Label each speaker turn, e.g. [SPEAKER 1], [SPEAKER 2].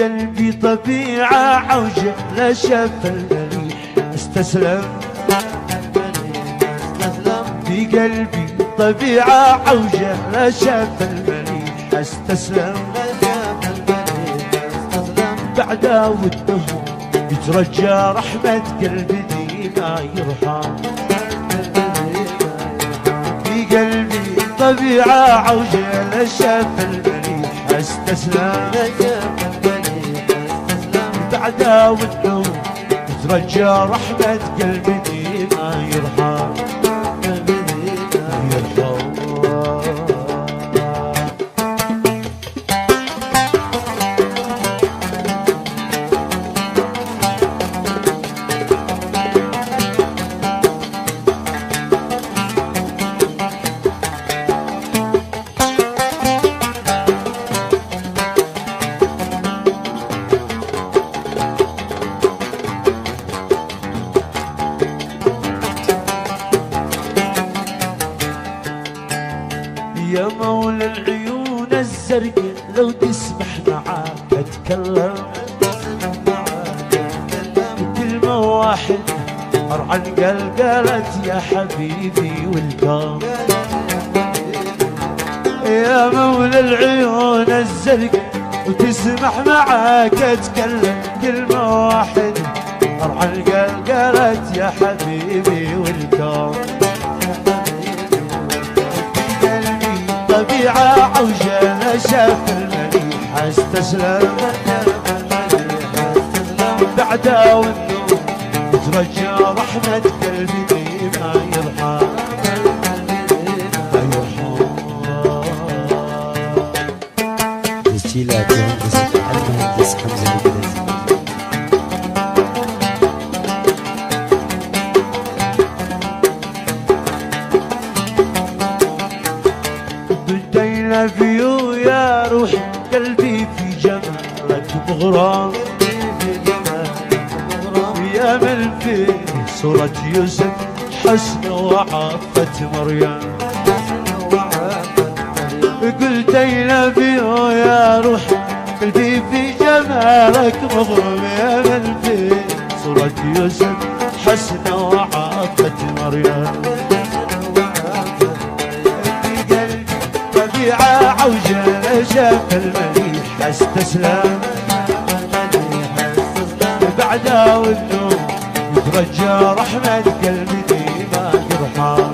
[SPEAKER 1] قلبي طبيعة عوجة لا شاف المليح استسلم. في قلبي طبيعة عوجة لا شاف المليح استسلم. بعد وده يترجى رحمة قلبي ديما يرحم. في قلبي طبيعة عوجة لا شاف المليح استسلم. بعد وده يترجى رحمة قلبي ديما يرحم. يا مولى العيون الزرقاء لو تسمح معاك اتكلم. كلمة واحدة ارعن قلقلت يا حبيبي والكام. يا مولى العيون الزرقاء وتسمح معاك اتكلم. كلمة واحدة ارعن قلقلت يا حبيبي والكام. طبيعة عوجة لا شاف المليح استسلم. بعد والنوم يترجى رحمة قلبي ديما يرحم.
[SPEAKER 2] تسجيلات مهندس المهندس حمزة البلازي.
[SPEAKER 1] بدينا فيو يا روحي قلبي في جمالك مغرم. يا من في صورة يوسف حسن وعافة مريم. قلتينا فيو يا روحي قلبي في جمالك مغرم. يا من في صورة يوسف حسن وعافة مريم. طبيعة عوجة لا شاف المليح استسلم. بعد والنوم يترجى رحمة قلبي ديما يرحم.